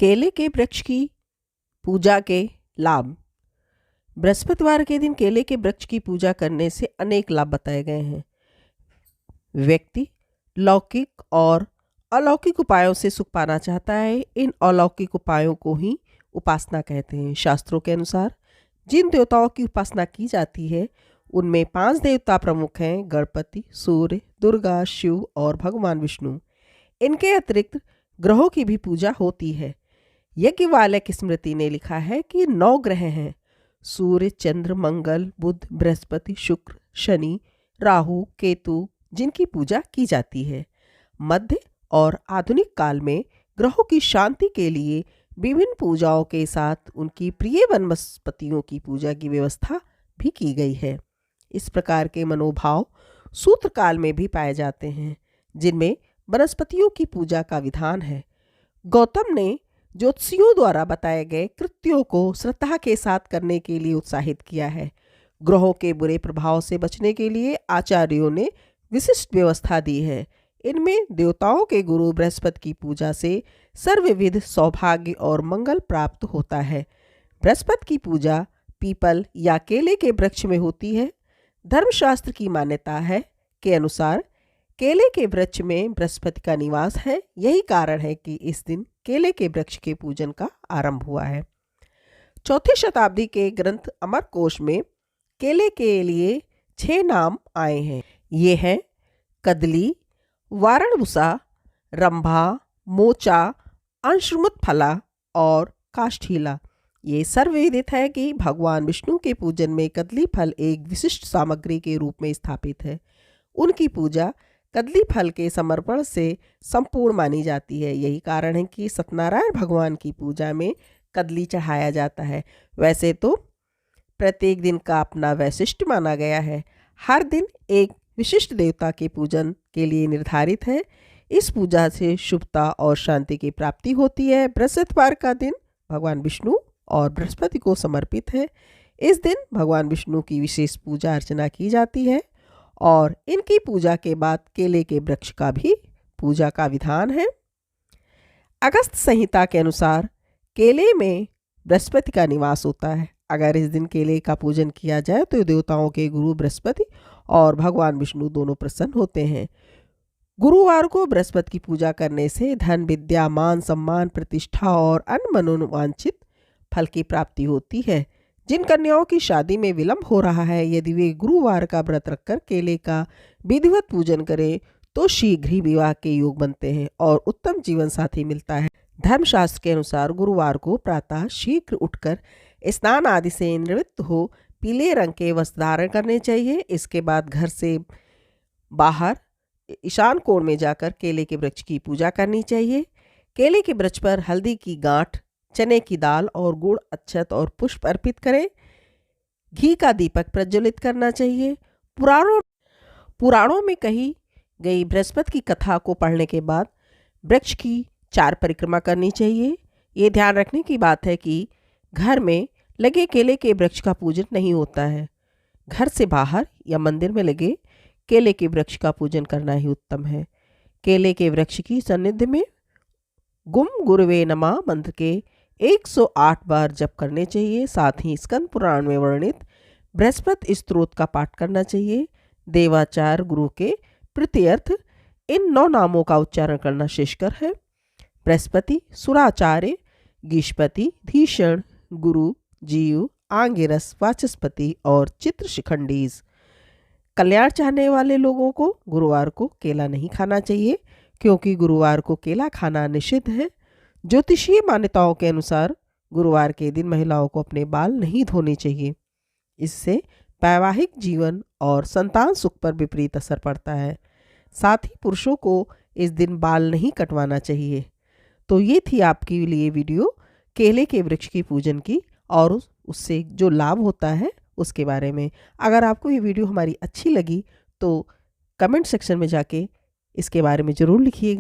केले के वृक्ष की पूजा के लाभ। बृहस्पतिवार के दिन केले के वृक्ष की पूजा करने से अनेक लाभ बताए गए हैं। व्यक्ति लौकिक और अलौकिक उपायों से सुख पाना चाहता है, इन अलौकिक उपायों को ही उपासना कहते हैं। शास्त्रों के अनुसार जिन देवताओं की उपासना की जाती है उनमें 5 देवता प्रमुख हैं: गणपति, सूर्य, दुर्गा, शिव और भगवान विष्णु। इनके अतिरिक्त ग्रहों की भी पूजा होती है। यज्ञवाल्क्य स्मृति ने लिखा है कि 9 ग्रह हैं: सूर्य, चंद्र, मंगल, बुध, बृहस्पति, शुक्र, शनि, राहु, केतु, जिनकी पूजा की जाती है। मध्य और आधुनिक काल में ग्रहों की शांति के लिए विभिन्न पूजाओं के साथ उनकी प्रिय वनस्पतियों की पूजा की व्यवस्था भी की गई है। इस प्रकार के मनोभाव सूत्र काल में भी पाए जाते हैं, जिनमें वनस्पतियों की पूजा का विधान है। गौतम ने ज्योतिषियों द्वारा बताए गए कृत्यों को श्रद्धा के साथ करने के लिए उत्साहित किया है। ग्रहों के बुरे प्रभाव से बचने के लिए आचार्यों ने विशिष्ट व्यवस्था दी है। इनमें देवताओं के गुरु बृहस्पति की पूजा से सर्वविध सौभाग्य और मंगल प्राप्त होता है। बृहस्पति की पूजा पीपल या केले के वृक्ष में होती है। धर्मशास्त्र की मान्यता है के अनुसार केले के वृक्ष में बृहस्पति का निवास है। यही कारण है कि इस दिन केले के वृक्ष के पूजन का आरंभ हुआ है। 4वीं शताब्दी के ग्रंथ अमरकोश में केले के लिए 6 नाम आए हैं। ये हैं कदली, वारणभुसा, रंभा, मोचा, अंशुमुतफला और काष्ठीला। ये सर्वविदित है कि भगवान विष्णु के पूजन में कदली फल एक विशिष्ट सामग्री के रूप में स्थापित है। उनकी पूजा कदली फल के समर्पण से संपूर्ण मानी जाती है। यही कारण है कि सत्यनारायण भगवान की पूजा में कदली चढ़ाया जाता है। वैसे तो प्रत्येक दिन का अपना वैशिष्ट्य माना गया है। हर दिन एक विशिष्ट देवता के पूजन के लिए निर्धारित है। इस पूजा से शुभता और शांति की प्राप्ति होती है। बृहस्पतिवार का दिन भगवान विष्णु और बृहस्पति को समर्पित है। इस दिन भगवान विष्णु की विशेष पूजा अर्चना की जाती है और इनकी पूजा के बाद केले के वृक्ष का भी पूजा का विधान है। अगस्त संहिता के अनुसार केले में बृहस्पति का निवास होता है। अगर इस दिन केले का पूजन किया जाए तो देवताओं के गुरु बृहस्पति और भगवान विष्णु दोनों प्रसन्न होते हैं। गुरुवार को बृहस्पति की पूजा करने से धन, विद्या, मान, सम्मान, प्रतिष्ठा और अन्य मनोवांछित फल की प्राप्ति होती है। जिन कन्याओं की शादी में विलंब हो रहा है, यदि वे गुरुवार का व्रत रखकर केले का विधिवत पूजन करें तो शीघ्र ही विवाह के योग बनते हैं और उत्तम जीवन साथी मिलता है। धर्मशास्त्र के अनुसार गुरुवार को प्रातः शीघ्र उठकर स्नान आदि से निवृत्त हो पीले रंग के वस्त्र धारण करने चाहिए। इसके बाद घर से बाहर ईशान कोण में जाकर केले के वृक्ष की पूजा करनी चाहिए। केले के वृक्ष पर हल्दी की गांठ, चने की दाल और गुड़, अक्षत और पुष्प अर्पित करें। घी का दीपक प्रज्वलित करना चाहिए। पुराणों में कही गई बृहस्पति की कथा को पढ़ने के बाद वृक्ष की 4 परिक्रमा करनी चाहिए। ये ध्यान रखने की बात है कि घर में लगे केले के वृक्ष का पूजन नहीं होता है। घर से बाहर या मंदिर में लगे केले के वृक्ष का पूजन करना ही उत्तम है। केले के वृक्ष की सन्निधि में गुम गुरुवे नमः मंत्र के 108 बार जप करने चाहिए। साथ ही स्कंद पुराण में वर्णित बृहस्पति स्तोत्र का पाठ करना चाहिए। देवाचार्य गुरु के प्रीत्यर्थ इन 9 नामों का उच्चारण करना श्रेयस्कर है: बृहस्पति, सुराचार्य, गीशपति, धीषण, गुरु, जीव, आंगिरस, वाचस्पति और चित्र शिखंडीज। कल्याण चाहने वाले लोगों को गुरुवार को केला नहीं खाना चाहिए, क्योंकि गुरुवार को केला खाना निषिद्ध है। ज्योतिषीय मान्यताओं के अनुसार गुरुवार के दिन महिलाओं को अपने बाल नहीं धोने चाहिए। इससे वैवाहिक जीवन और संतान सुख पर विपरीत असर पड़ता है। साथ ही पुरुषों को इस दिन बाल नहीं कटवाना चाहिए। तो ये थी आपके लिए वीडियो केले के वृक्ष की पूजन की और उससे जो लाभ होता है उसके बारे में। अगर आपको ये वीडियो हमारी अच्छी लगी तो कमेंट सेक्शन में जाके इसके बारे में ज़रूर लिखिएगा।